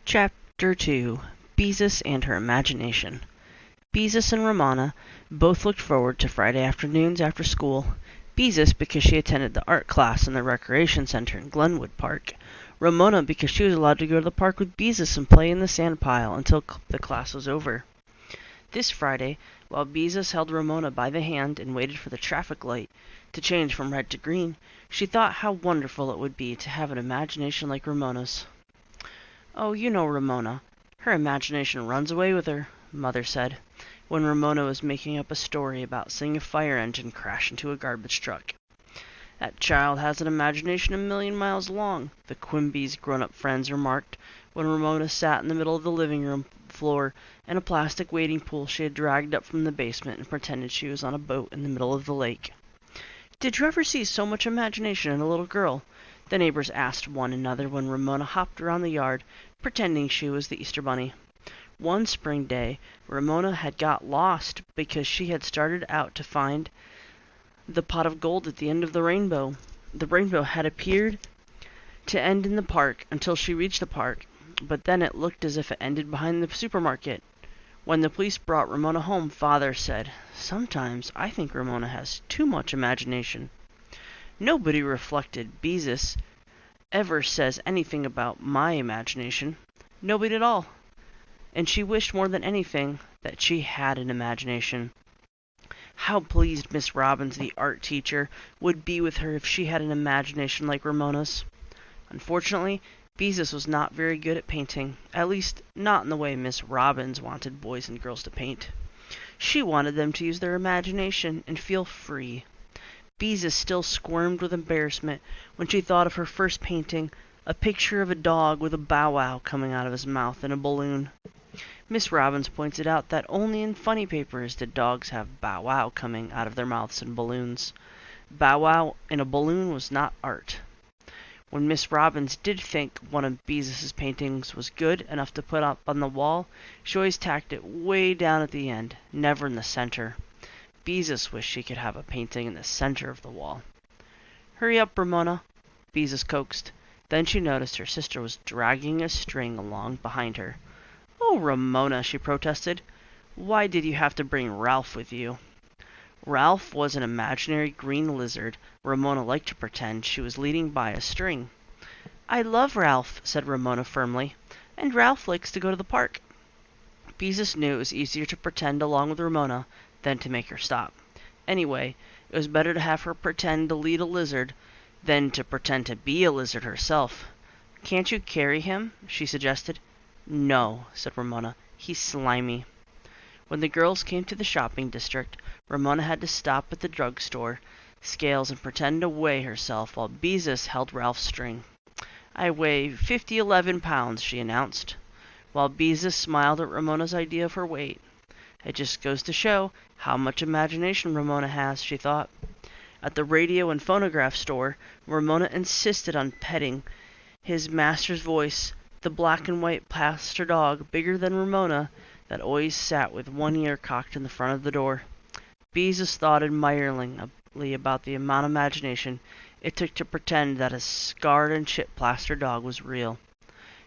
Chapter 2. Beezus and Her Imagination. Beezus and Ramona both looked forward to Friday afternoons after school. Beezus because she attended the art class in the recreation center in Glenwood Park. Ramona because she was allowed to go to the park with Beezus and play in the sand pile until the class was over. This Friday, while Beezus held Ramona by the hand and waited for the traffic light to change from red to green, she thought how wonderful it would be to have an imagination like Ramona's. "Oh, you know Ramona. Her imagination runs away with her," Mother said, when Ramona was making up a story about seeing a fire engine crash into a garbage truck. "That child has an imagination a million miles long," the Quimby's grown-up friends remarked, when Ramona sat in the middle of the living room floor in a plastic wading pool she had dragged up from the basement and pretended she was on a boat in the middle of the lake. "Did you ever see so much imagination in a little girl?" the neighbors asked one another when Ramona hopped around the yard, pretending she was the Easter Bunny. One spring day, Ramona had got lost because she had started out to find the pot of gold at the end of the rainbow. The rainbow had appeared to end in the park until she reached the park, but then it looked as if it ended behind the supermarket. When the police brought Ramona home, Father said, "Sometimes I think Ramona has too much imagination." Nobody, reflected Beezus, ever says anything about my imagination. Nobody at all. And she wished more than anything that she had an imagination. How pleased Miss Robbins, the art teacher, would be with her if she had an imagination like Ramona's. Unfortunately, Beezus was not very good at painting, at least not in the way Miss Robbins wanted boys and girls to paint. She wanted them to use their imagination and feel free. Beezus still squirmed with embarrassment when she thought of her first painting, a picture of a dog with a bow-wow coming out of his mouth in a balloon. Miss Robbins pointed out that only in funny papers did dogs have bow-wow coming out of their mouths in balloons. Bow-wow in a balloon was not art. When Miss Robbins did think one of Beezus's paintings was good enough to put up on the wall, she always tacked it way down at the end, never in the center. Beezus wished she could have a painting in the center of the wall. "Hurry up, Ramona," Beezus coaxed. Then she noticed her sister was dragging a string along behind her. "Oh, Ramona," she protested. "Why did you have to bring Ralph with you?" Ralph was an imaginary green lizard Ramona liked to pretend she was leading by a string. "I love Ralph," said Ramona firmly, "and Ralph likes to go to the park." Beezus knew it was easier to pretend along with Ramona than to make her stop. Anyway, it was better to have her pretend to lead a lizard than to pretend to be a lizard herself. "Can't you carry him?" she suggested. "No," said Ramona. "He's slimy." When the girls came to the shopping district, Ramona had to stop at the drugstore scales and pretend to weigh herself while Beezus held Ralph's string. "I weigh 11 pounds," she announced, while Beezus smiled at Ramona's idea of her weight. "It just goes to show how much imagination Ramona has," she thought. At the radio and phonograph store, Ramona insisted on petting his master's voice, the black and white plaster dog, bigger than Ramona, that always sat with one ear cocked in the front of the door. Beezus thought admiringly about the amount of imagination it took to pretend that a scarred and chipped plaster dog was real.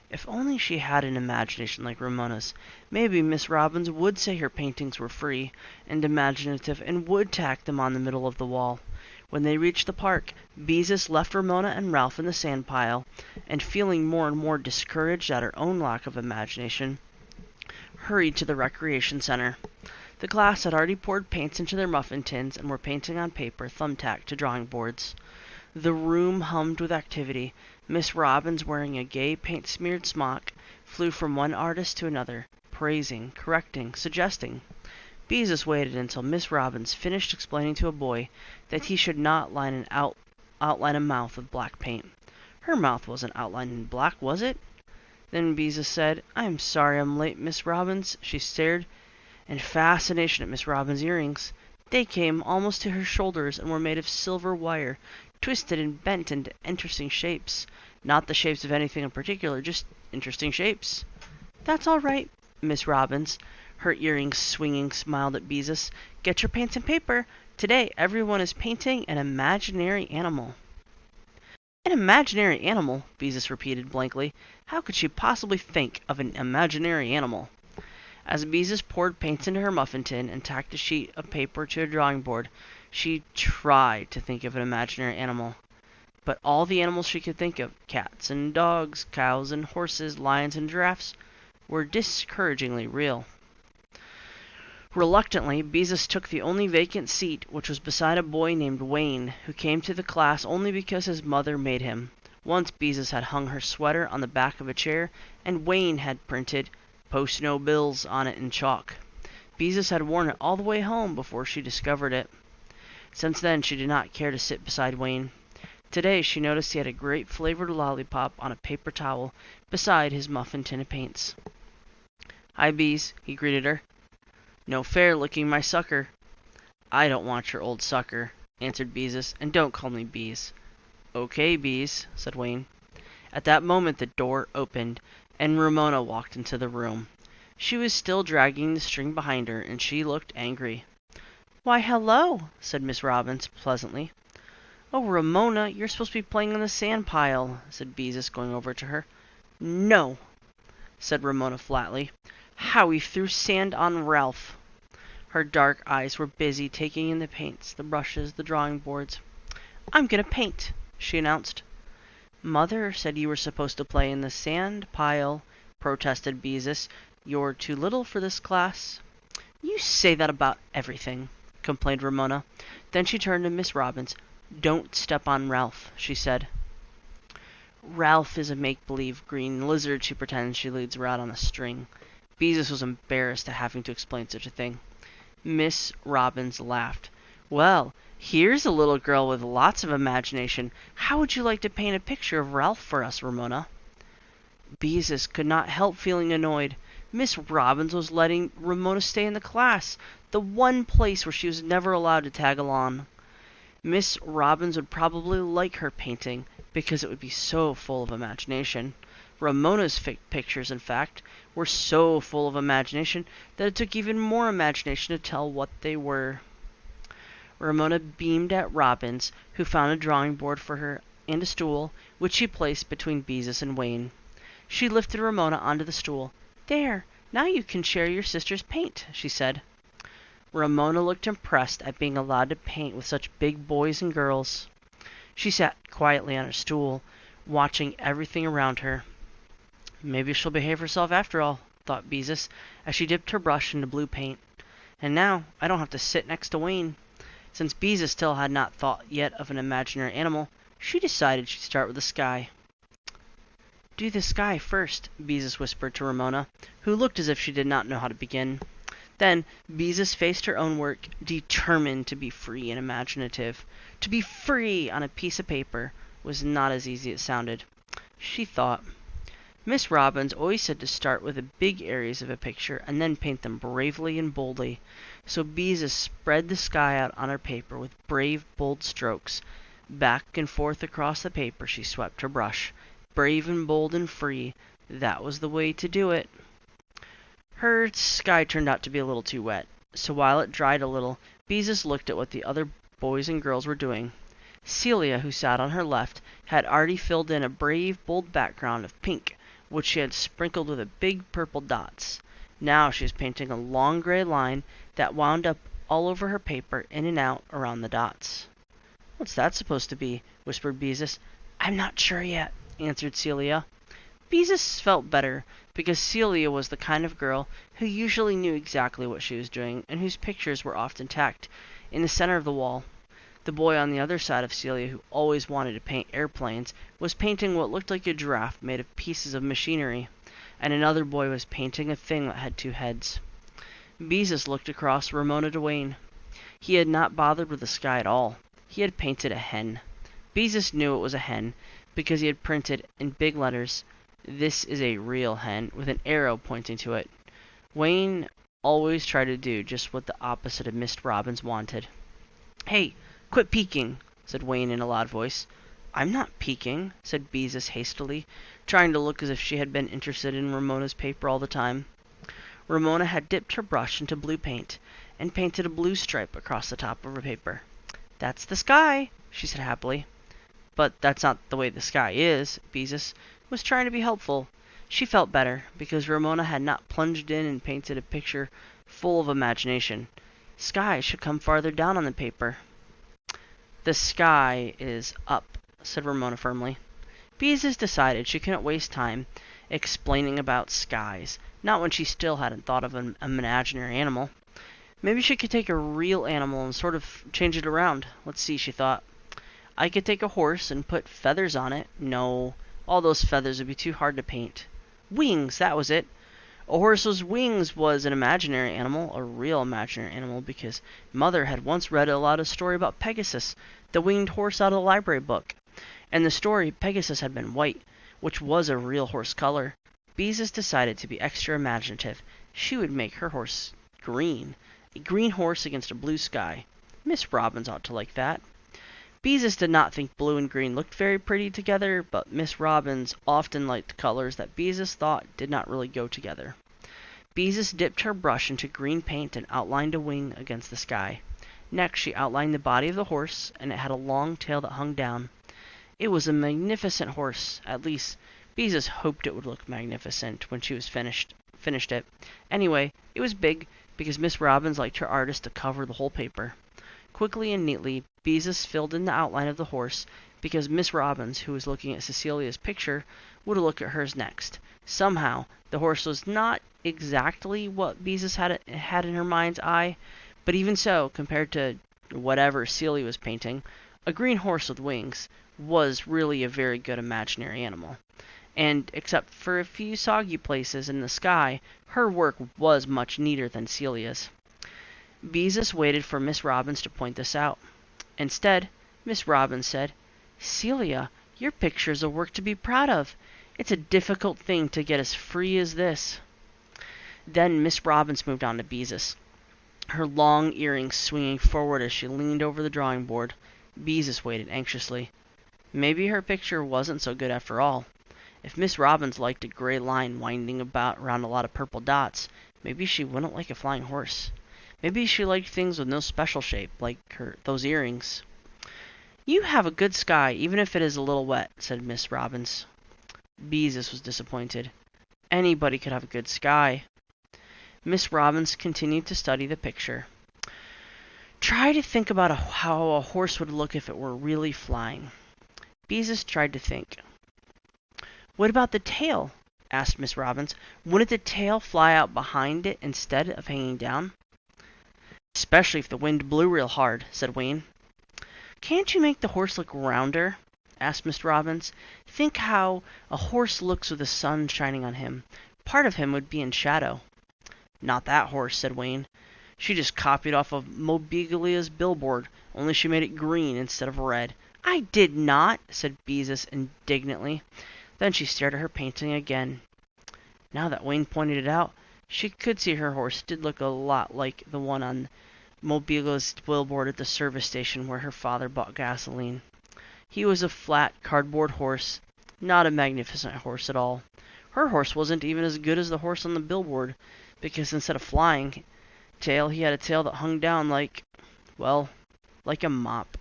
If only she had an imagination like Ramona's, maybe Miss Robbins would say her paintings were free and imaginative and would tack them on the middle of the wall. When they reached the park, Beezus left Ramona and Ralph in the sand pile, and feeling more and more discouraged at her own lack of imagination, hurried to the recreation center. The class had already poured paints into their muffin tins and were painting on paper thumbtacked to drawing boards. The room hummed with activity. Miss Robbins, wearing a gay paint-smeared smock, flew from one artist to another, praising, correcting, suggesting. Beezus waited until Miss Robbins finished explaining to a boy that he should not outline a mouth with black paint. Her mouth wasn't outlined in black, was it? Then Beezus said, "I'm sorry I'm late, Miss Robbins." She stared in fascination at Miss Robbins' earrings. They came almost to her shoulders and were made of silver wire, twisted and bent into interesting shapes. Not the shapes of anything in particular, just interesting shapes. "That's all right, Miss Robbins," her earrings swinging, smiled at Beezus. "Get your paints and paper. Today everyone is painting an imaginary animal." An imaginary animal, Beezus repeated blankly. How could she possibly think of an imaginary animal? As Beezus poured paints into her muffin tin and tacked a sheet of paper to a drawing board, she tried to think of an imaginary animal. But all the animals she could think of, cats and dogs, cows and horses, lions and giraffes, were discouragingly real. Reluctantly, Beezus took the only vacant seat, which was beside a boy named Wayne, who came to the class only because his mother made him. Once Beezus had hung her sweater on the back of a chair, and Wayne had printed "Post no bills" on it in chalk. Beezus had worn it all the way home before she discovered it. Since then, she did not care to sit beside Wayne. Today, she noticed he had a grape-flavored lollipop on a paper towel beside his muffin tin of paints. "Hi, Bees," he greeted her. "No fair licking my sucker." "I don't want your old sucker," answered Beezus, "and don't call me Bees." "Okay, Bees," said Wayne. At that moment the door opened, and Ramona walked into the room. She was still dragging the string behind her, and she looked angry. "Why, hello," said Miss Robbins pleasantly. "Oh, Ramona, you're supposed to be playing on the sand pile," said Beezus, going over to her. "No," said Ramona flatly. "Howie threw sand on Ralph." Her dark eyes were busy taking in the paints, the brushes, the drawing boards. "I'm going to paint," she announced. "Mother said you were supposed to play in the sand pile," protested Beezus. "You're too little for this class." "You say that about everything," complained Ramona. Then she turned to Miss Robbins. "Don't step on Ralph," she said. "Ralph is a make-believe green lizard," she pretends. "She leads her out on a string." Beezus was embarrassed at having to explain such a thing. Miss Robbins laughed. "Well, here's a little girl with lots of imagination. How would you like to paint a picture of Ralph for us, Ramona?" Beezus could not help feeling annoyed. Miss Robbins was letting Ramona stay in the class, the one place where she was never allowed to tag along. Miss Robbins would probably like her painting, because it would be so full of imagination. Ramona's pictures, in fact, were so full of imagination that it took even more imagination to tell what they were. Ramona beamed at Robbins, who found a drawing board for her and a stool, which she placed between Beezus and Wayne. She lifted Ramona onto the stool. "There, now you can share your sister's paint," she said. Ramona looked impressed at being allowed to paint with such big boys and girls. She sat quietly on her stool, watching everything around her. "Maybe she'll behave herself after all," thought Beezus, as she dipped her brush into blue paint. "And now I don't have to sit next to Wayne." Since Beezus still had not thought yet of an imaginary animal, she decided she'd start with the sky. "Do the sky first," Beezus whispered to Ramona, who looked as if she did not know how to begin. Then Beezus faced her own work, determined to be free and imaginative. To be free on a piece of paper was not as easy as it sounded. She thought. Miss Robbins always said to start with the big areas of a picture and then paint them bravely and boldly. So Beezus spread the sky out on her paper with brave, bold strokes. Back and forth across the paper she swept her brush. Brave and bold and free, that was the way to do it. Her sky turned out to be a little too wet, so while it dried a little, Beezus looked at what the other boys and girls were doing. Celia, who sat on her left, had already filled in a brave, bold background of pink, which she had sprinkled with big purple dots. Now she was painting a long gray line that wound up all over her paper, in and out around the dots. "What's that supposed to be?" whispered Beezus. "I'm not sure yet," answered Celia. Beezus felt better, because Celia was the kind of girl who usually knew exactly what she was doing, and whose pictures were often tacked in the center of the wall. The boy on the other side of Celia, who always wanted to paint airplanes, was painting what looked like a giraffe made of pieces of machinery, and another boy was painting a thing that had two heads. Beezus looked across Ramona to Wayne. He had not bothered with the sky at all. He had painted a hen. Beezus knew it was a hen, because he had printed in big letters, "This is a real hen," with an arrow pointing to it. Wayne always tried to do just what the opposite of Miss Robbins wanted. "Hey, quit peeking," said Wayne in a loud voice. "I'm not peeking," said Beezus hastily, trying to look as if she had been interested in Ramona's paper all the time. Ramona had dipped her brush into blue paint, and painted a blue stripe across the top of her paper. "That's the sky," she said happily. But that's not the way the sky is. Beezus was trying to be helpful. She felt better, because Ramona had not plunged in and painted a picture full of imagination. Sky should come farther down on the paper. The sky is up, said Ramona firmly. Beezus decided she couldn't waste time explaining about skies, not when she still hadn't thought of an imaginary animal. Maybe she could take a real animal and sort of change it around. Let's see, she thought. I could take a horse and put feathers on it. No, all those feathers would be too hard to paint. Wings, that was it. A horse's wings was an imaginary animal, a real imaginary animal, because Mother had once read aloud a story about Pegasus, the winged horse out of the library book. In the story, Pegasus had been white, which was a real horse color. Beezus decided to be extra imaginative. She would make her horse green. A green horse against a blue sky. Miss Robins ought to like that. Beezus did not think blue and green looked very pretty together, but Miss Robins often liked colors that Beezus thought did not really go together. Beezus dipped her brush into green paint and outlined a wing against the sky. Next, she outlined the body of the horse, and it had a long tail that hung down. It was a magnificent horse. At least, Beezus hoped it would look magnificent when she was finished it. Anyway, it was big, because Miss Robins liked her artist to cover the whole paper. Quickly and neatly, Beezus filled in the outline of the horse, because Miss Robins, who was looking at Cecilia's picture, would look at hers next. Somehow, the horse was not exactly what Beezus had in her mind's eye, but even so, compared to whatever Celia was painting, a green horse with wings was really a very good imaginary animal. And, except for a few soggy places in the sky, her work was much neater than Celia's. Beezus waited for Miss Robins to point this out. Instead, Miss Robins said, "Celia, your picture is a work to be proud of. It's a difficult thing to get as free as this." Then Miss Robins moved on to Beezus, her long earrings swinging forward as she leaned over the drawing board. Beezus waited anxiously. Maybe her picture wasn't so good after all. If Miss Robins liked a gray line winding about around a lot of purple dots, maybe she wouldn't like a flying horse. Maybe she liked things with no special shape, like those earrings. "You have a good sky, even if it is a little wet," said Miss Robins. Beezus was disappointed. Anybody could have a good sky. Miss Robins continued to study the picture. "Try to think about how a horse would look if it were really flying." Beezus tried to think. "What about the tail?" asked Miss Robins. "Wouldn't the tail fly out behind it instead of hanging down?" "Especially if the wind blew real hard," said Wayne. "Can't you make the horse look rounder?" asked Miss Robins. "Think how a horse looks with the sun shining on him. Part of him would be in shadow." "Not that horse," said Wayne. "She just copied off of Mobiglia's billboard, only she made it green instead of red." "I did not," said Beezus indignantly. Then she stared at her painting again. Now that Wayne pointed it out, she could see her horse did look a lot like the one on Mobiglia's billboard at the service station where her father bought gasoline. He was a flat, cardboard horse, not a magnificent horse at all. Her horse wasn't even as good as the horse on the billboard, because instead of flying tail, he had a tail that hung down like a mop.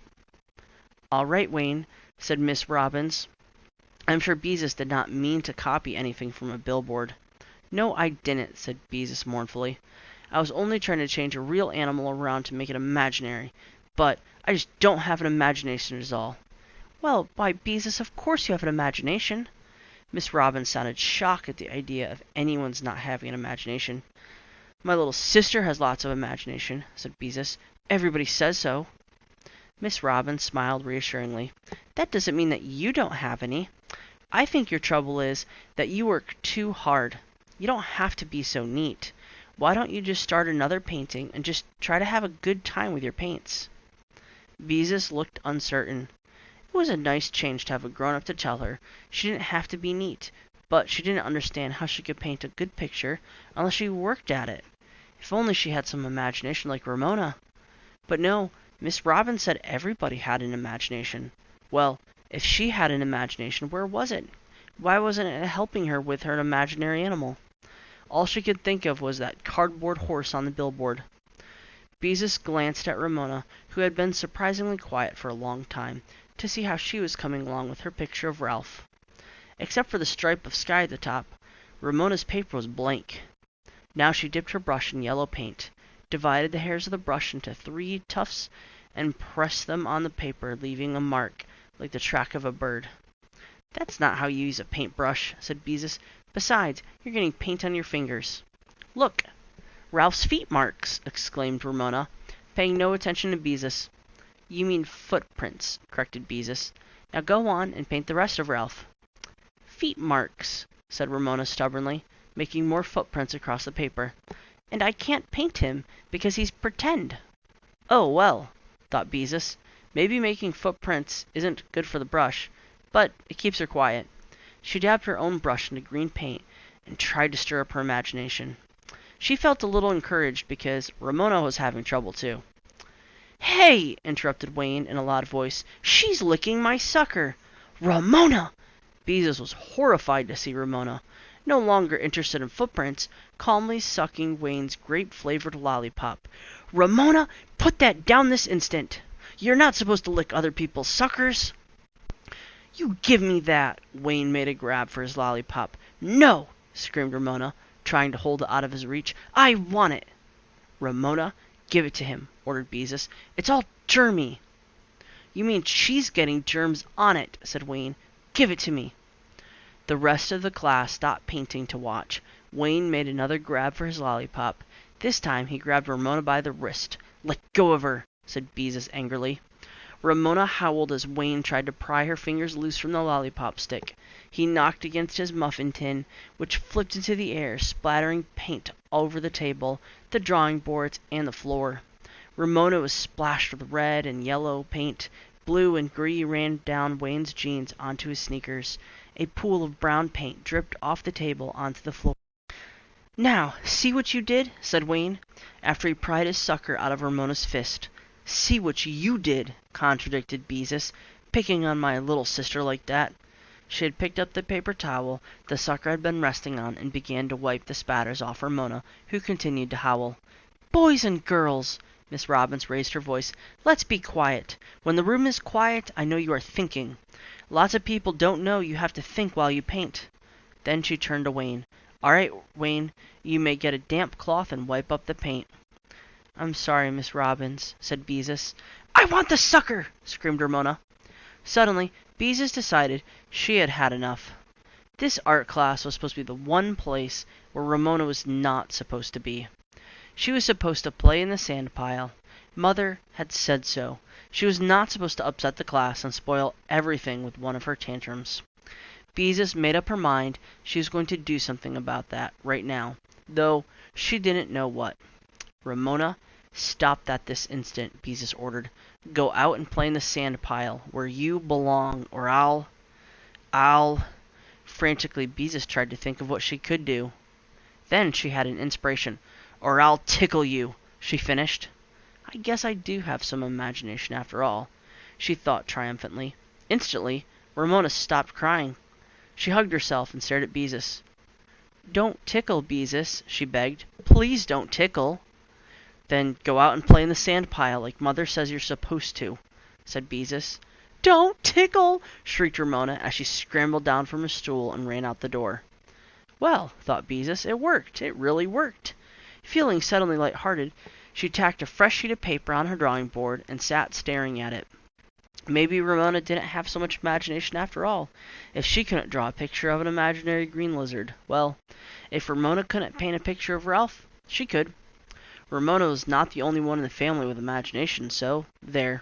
"All right, Wayne," said Miss Robins. "I'm sure Beezus did not mean to copy anything from a billboard." "No, I didn't," said Beezus mournfully. "I was only trying to change a real animal around to make it imaginary. But I just don't have an imagination is all." "Well, why, Beezus, of course you have an imagination." Miss Robins sounded shocked at the idea of anyone's not having an imagination. "My little sister has lots of imagination," said Beezus. "Everybody says so." Miss Robins smiled reassuringly. "That doesn't mean that you don't have any. I think your trouble is that you work too hard. You don't have to be so neat. Why don't you just start another painting and just try to have a good time with your paints?" Beezus looked uncertain. It was a nice change to have a grown-up to tell her she didn't have to be neat, but she didn't understand how she could paint a good picture unless she worked at it. If only she had some imagination like Ramona. But no, Miss Robins said everybody had an imagination. Well, if she had an imagination, where was it? Why wasn't it helping her with her imaginary animal? All she could think of was that cardboard horse on the billboard. Beezus glanced at Ramona, who had been surprisingly quiet for a long time. to see how she was coming along with her picture of Ralph. Except for the stripe of sky at the top, Ramona's paper was blank. Now she dipped her brush in yellow paint, divided the hairs of the brush into 3 tufts, and pressed them on the paper, leaving a mark like the track of a bird. "That's not how you use a paintbrush," said Beezus. "Besides, you're getting paint on your fingers." "Look! Ralph's feet marks!" exclaimed Ramona, paying no attention to Beezus. "You mean footprints," corrected Beezus. "Now go on and paint the rest of Ralph." "Feet marks," said Ramona stubbornly, making more footprints across the paper. "And I can't paint him, because he's pretend." "Oh, well," thought Beezus, "maybe making footprints isn't good for the brush, but it keeps her quiet." She dabbed her own brush into green paint and tried to stir up her imagination. She felt a little encouraged because Ramona was having trouble too. "Hey!" interrupted Wayne in a loud voice. "She's licking my sucker!" "Ramona!" Beezus was horrified to see Ramona, no longer interested in footprints, calmly sucking Wayne's grape-flavored lollipop. "Ramona, put that down this instant! You're not supposed to lick other people's suckers!" "You give me that!" Wayne made a grab for his lollipop. "No!" screamed Ramona, trying to hold it out of his reach. "I want it!" "Ramona, give it to him," ordered Beezus. "It's all germy." "You mean she's getting germs on it," said Wayne. "Give it to me." The rest of the class stopped painting to watch. Wayne made another grab for his lollipop. This time he grabbed Ramona by the wrist. "Let go of her," said Beezus angrily. Ramona howled as Wayne tried to pry her fingers loose from the lollipop stick. He knocked against his muffin tin, which flipped into the air, splattering paint all over the table, the drawing boards, and the floor. Ramona was splashed with red and yellow paint. Blue and green ran down Wayne's jeans onto his sneakers. A pool of brown paint dripped off the table onto the floor. "Now, see what you did?" said Wayne, after he pried his sucker out of Ramona's fist. "See what you did," contradicted Beezus, "picking on my little sister like that." She had picked up the paper towel the sucker had been resting on and began to wipe the spatters off Ramona, who continued to howl. "Boys and girls," Miss Robbins raised her voice, "let's be quiet. When the room is quiet, I know you are thinking. Lots of people don't know you have to think while you paint." Then she turned to Wayne. "All right, Wayne, you may get a damp cloth and wipe up the paint." "I'm sorry, Miss Robbins," said Beezus. "I want the sucker!" screamed Ramona. Suddenly, Beezus decided she had had enough. This art class was supposed to be the one place where Ramona was not supposed to be. She was supposed to play in the sand pile. Mother had said so. She was not supposed to upset the class and spoil everything with one of her tantrums. Beezus made up her mind she was going to do something about that right now, though she didn't know what. "Ramona, stop that this instant," Beezus ordered. "Go out and play in the sand pile, where you belong, or I'll... Frantically, Beezus tried to think of what she could do. Then she had an inspiration. "Or I'll tickle you," she finished. "I guess I do have some imagination after all," she thought triumphantly. Instantly, Ramona stopped crying. She hugged herself and stared at Beezus. "Don't tickle, Beezus," she begged. "Please don't tickle." "Then go out and play in the sand pile like Mother says you're supposed to," said Beezus. "Don't tickle!" shrieked Ramona as she scrambled down from her stool and ran out the door. Well, thought Beezus, it worked. It really worked. Feeling suddenly light-hearted, she tacked a fresh sheet of paper on her drawing board and sat staring at it. Maybe Ramona didn't have so much imagination after all. If she couldn't draw a picture of an imaginary green lizard, well, if Ramona couldn't paint a picture of Ralph, she could. Ramona was not the only one in the family with imagination, so there.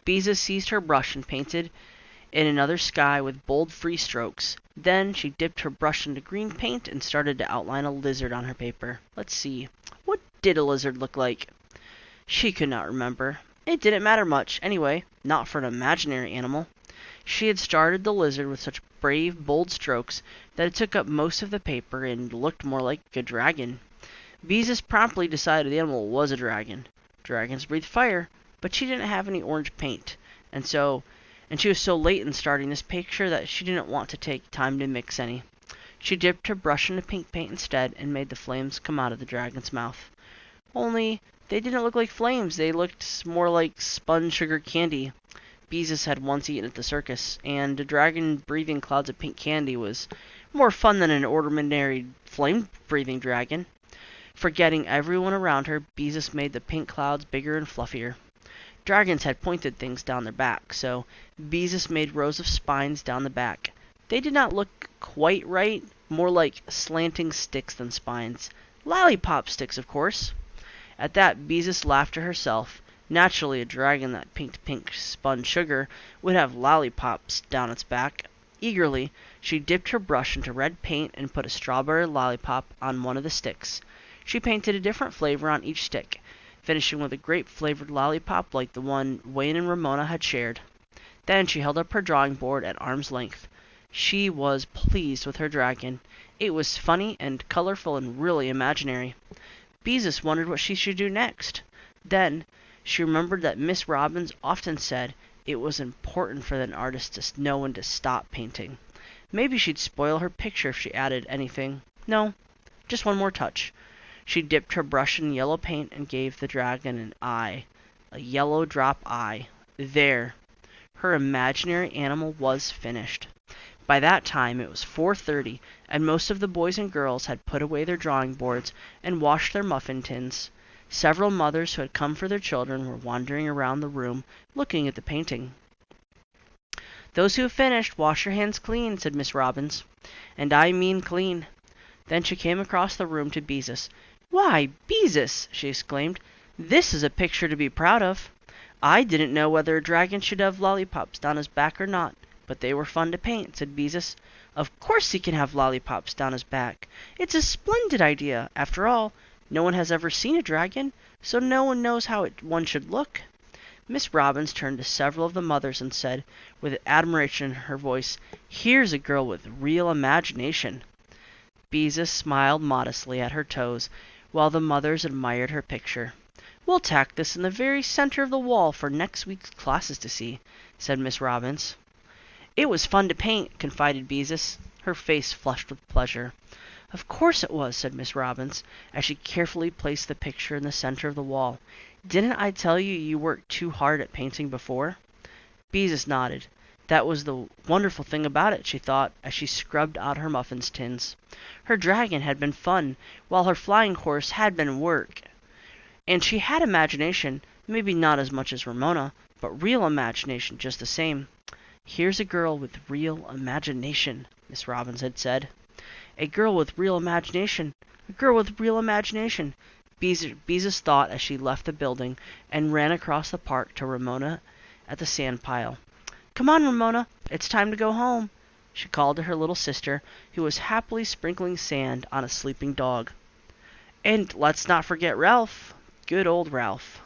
Beezus seized her brush and painted in another sky with bold free strokes. Then she dipped her brush into green paint and started to outline a lizard on her paper. Let's see. What did a lizard look like? She could not remember. It didn't matter much, anyway, not for an imaginary animal. She had started the lizard with such brave, bold strokes that it took up most of the paper and looked more like a dragon. Beezus promptly decided the animal was a dragon. Dragons breathe fire, but she didn't have any orange paint, and she was so late in starting this picture that she didn't want to take time to mix any. She dipped her brush into pink paint instead and made the flames come out of the dragon's mouth. Only, they didn't look like flames. They looked more like spun sugar candy. Beezus had once eaten at the circus, and a dragon breathing clouds of pink candy was more fun than an ordinary flame-breathing dragon. Forgetting everyone around her, Beezus made the pink clouds bigger and fluffier. Dragons had pointed things down their back, so Beezus made rows of spines down the back. They did not look quite right, more like slanting sticks than spines. Lollipop sticks, of course. At that, Beezus laughed to herself. Naturally, a dragon that pinked pink spun sugar would have lollipops down its back. Eagerly, she dipped her brush into red paint and put a strawberry lollipop on one of the sticks. She painted a different flavor on each stick, finishing with a grape-flavored lollipop like the one Wayne and Ramona had shared. Then she held up her drawing board at arm's length. She was pleased with her dragon. It was funny and colorful and really imaginary. Beezus wondered what she should do next. Then she remembered that Miss Robbins often said it was important for an artist to know when to stop painting. Maybe she'd spoil her picture if she added anything. No, just one more touch. She dipped her brush in yellow paint and gave the dragon an eye. A yellow drop eye. There. Her imaginary animal was finished. By that time it was 4:30, and most of the boys and girls had put away their drawing boards and washed their muffin tins. Several mothers who had come for their children were wandering around the room, looking at the painting. "Those who have finished, wash your hands clean," said Miss Robbins. "And I mean clean." Then she came across the room to Beezus. "Why, Beezus!" she exclaimed. "This is a picture to be proud of. I didn't know whether a dragon should have lollipops down his back or not, but they were fun to paint," said Beezus. "Of course he can have lollipops down his back. It's a splendid idea. After all, no one has ever seen a dragon, so no one knows how one should look." Miss Robbins turned to several of the mothers and said, with admiration in her voice, "Here's a girl with real imagination." Beezus smiled modestly at her toes, while the mothers admired her picture. "We'll tack this in the very center of the wall for next week's classes to see," said Miss Robbins. "It was fun to paint," confided Beezus. Her face flushed with pleasure. "Of course it was," said Miss Robbins, as she carefully placed the picture in the center of the wall. "Didn't I tell you you worked too hard at painting before?" Beezus nodded. That was the wonderful thing about it, she thought, as she scrubbed out her muffin tins. Her dragon had been fun, while her flying horse had been work. And she had imagination, maybe not as much as Ramona, but real imagination just the same. "Here's a girl with real imagination," Miss Robbins had said. "A girl with real imagination. A girl with real imagination," Beezus thought as she left the building and ran across the park to Ramona at the sand pile. "Come on, Ramona, it's time to go home," she called to her little sister, who was happily sprinkling sand on a sleeping dog. "And let's not forget Ralph. Good old Ralph."